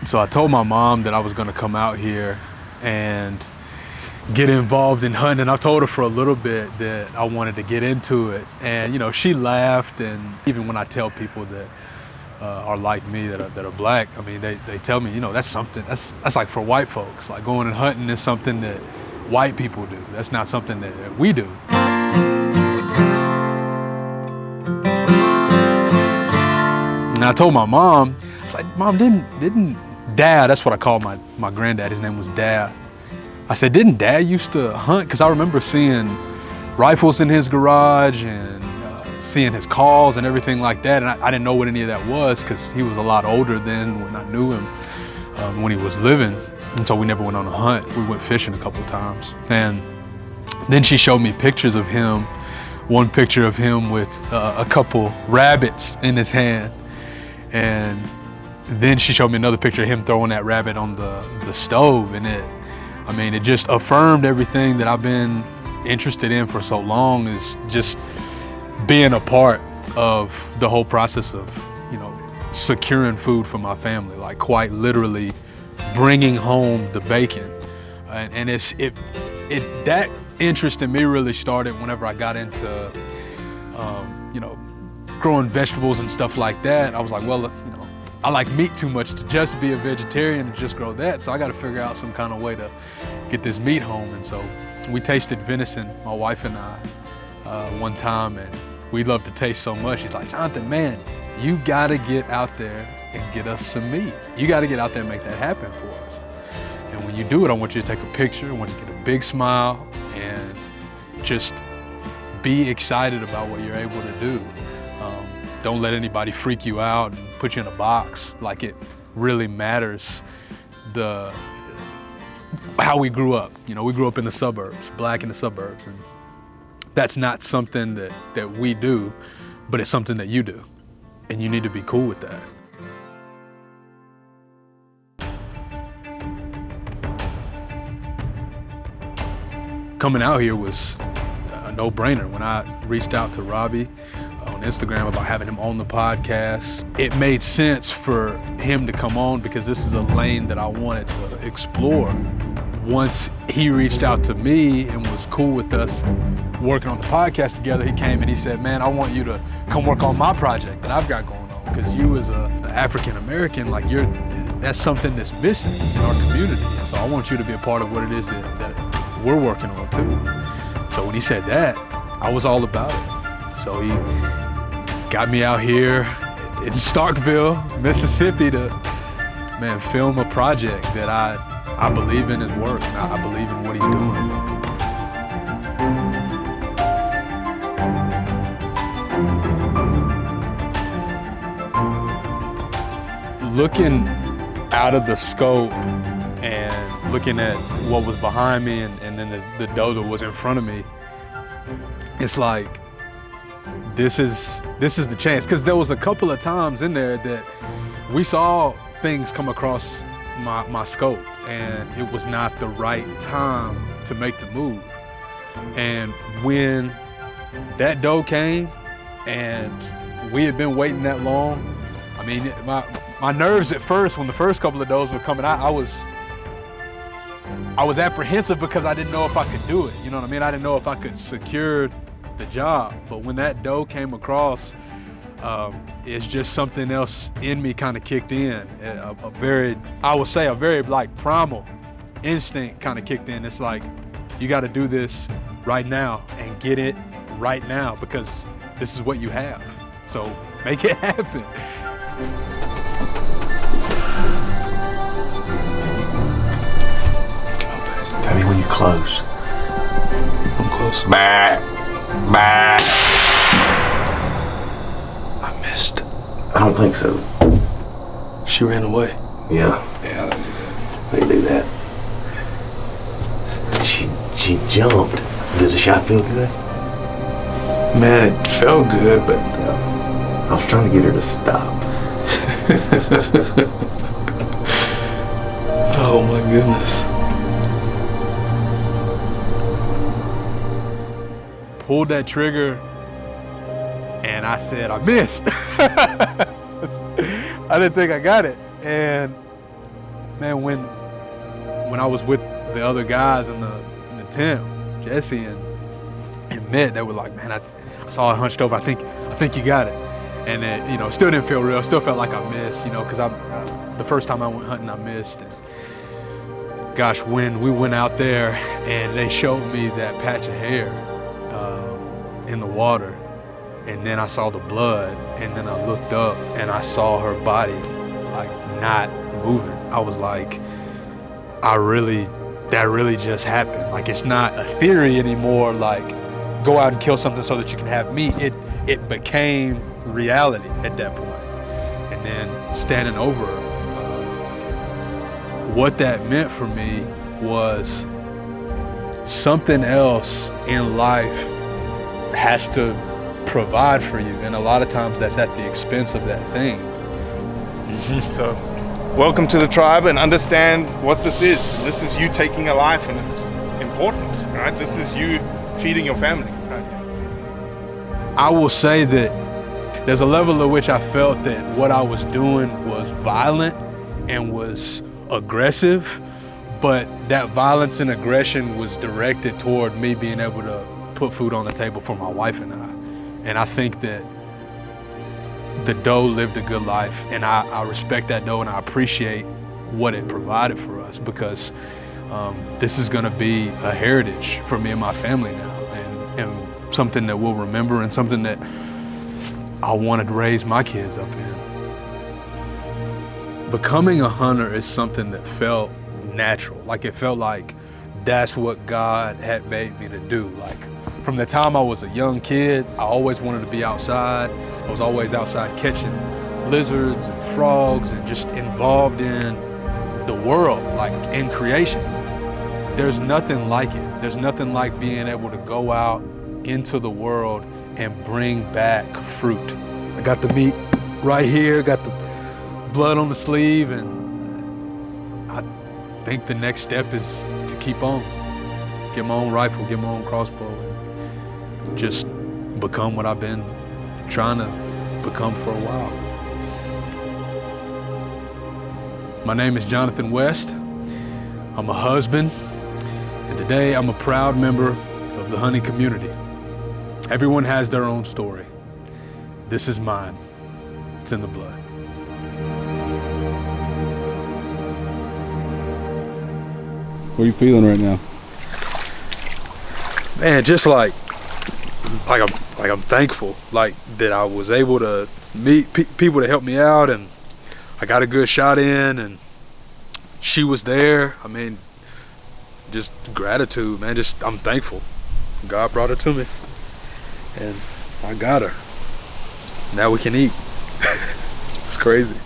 So I told my mom that I was gonna come out here and get involved in hunting. I told her for a little bit that I wanted to get into it, and you know, she laughed. And even when I tell people that are like me, that are black, I mean, they tell me, you know, that's something that's like for white folks. Like going and hunting is something that white people do. That's not something that we do. And I told my mom, I was like, Mom, didn't Dad, that's what I called my granddad, his name was Dad. I said, didn't Dad used to hunt? Because I remember seeing rifles in his garage and seeing his calls and everything like that. And I didn't know what any of that was because he was a lot older then when I knew him, when he was living. And so we never went on a hunt. We went fishing a couple of times. And then she showed me pictures of him, one picture of him with a couple rabbits in his hand. And then she showed me another picture of him throwing that rabbit on the stove. And it just affirmed everything that I've been interested in for so long, is just being a part of the whole process of, you know, securing food for my family, like quite literally bringing home the bacon. And that interest in me really started whenever I got into, you know, growing vegetables and stuff like that. I was like, well, you know, I like meat too much to just be a vegetarian and just grow that. So I got to figure out some kind of way to get this meat home. And so we tasted venison, my wife and I, one time, and we loved the taste so much. She's like, Johnathan, man, you got to get out there and get us some meat. You got to get out there and make that happen for us. And when you do it, I want you to take a picture. I want you to get a big smile and just be excited about what you're able to do. Don't let anybody freak you out and put you in a box. Like, it really matters how we grew up. You know, we grew up in the suburbs, black in the suburbs, and that's not something that we do, but it's something that you do, and you need to be cool with that. Coming out here was a no-brainer. When I reached out to Robbie on Instagram about having him on the podcast, it made sense for him to come on because this is a lane that I wanted to explore. Once he reached out to me and was cool with us working on the podcast together, he came and he said, man, I want you to come work on my project that I've got going on, because you as an African-American, like, that's something that's missing in our community. And so I want you to be a part of what it is that we're working on too. So when he said that, I was all about it. So he got me out here in Starkville, Mississippi to, man, film a project that I believe in his work, and I believe in what he's doing. Looking out of the scope and looking at what was behind me and then the doe that was in front of me, it's like, this is the chance. Because there was a couple of times in there that we saw things come across my scope, and it was not the right time to make the move. And when that doe came and we had been waiting that long, I mean, my nerves at first, when the first couple of does were coming out, I was apprehensive because I didn't know if I could do it. You know what I mean? I didn't know if I could secure the job. But when that doe came across, it's just something else in me kind of kicked in. A very like primal instinct kind of kicked in. It's like, you got to do this right now and get it right now, because this is what you have. So make it happen. Tell me when you're close. I'm close. Bah. Bah. I missed. I don't think so. She ran away. Yeah. Yeah, I didn't do that. They do that. She jumped. Did the shot feel good? Man, it felt good, but I was trying to get her to stop. Oh my goodness. Pulled that trigger and I said, I missed. I didn't think I got it. And Man, when I was with the other guys in the tent, Jesse and Mitt, they were like, man, I saw it hunched over. I think you got it. And it, still didn't feel real. Still felt like I missed, because the first time I went hunting, I missed. And gosh, when we went out there and they showed me that patch of hair in the water, and then I saw the blood, and then I looked up and I saw her body like not moving. I was like, that really just happened. Like, it's not a theory anymore, like go out and kill something so that you can have meat. It became reality at that point. And then standing over her, what that meant for me was something else in life has to provide for you, and a lot of times that's at the expense of that thing. So, welcome to the tribe, and understand what this is. This is you taking a life, and it's important, right? This is you feeding your family. Right? I will say that there's a level at which I felt that what I was doing was violent and was aggressive, but that violence and aggression was directed toward me being able to put food on the table for my wife and I. And I think that the doe lived a good life, and I respect that doe, and I appreciate what it provided for us, because this is gonna be a heritage for me and my family now, and something that we'll remember, and something that I wanted to raise my kids up in. Becoming a hunter is something that felt natural. Like, it felt like that's what God had made me to do. Like, from the time I was a young kid, I always wanted to be outside. I was always outside catching lizards and frogs and just involved in the world, like in creation. There's nothing like it. There's nothing like being able to go out into the world and bring back fruit. I got the meat right here, got the blood on the sleeve, and I think the next step is to keep on. Get my own rifle, get my own crossbow, and just become what I've been trying to become for a while. My name is Johnathan West. I'm a husband, and today I'm a proud member of the hunting community. Everyone has their own story. This is mine. It's in the blood. What are you feeling right now? Man, just like I'm thankful, like that I was able to meet people to help me out, and I got a good shot in, and she was there. I mean, just gratitude, man. Just, I'm thankful. God brought her to me, and I got her. Now we can eat. It's crazy.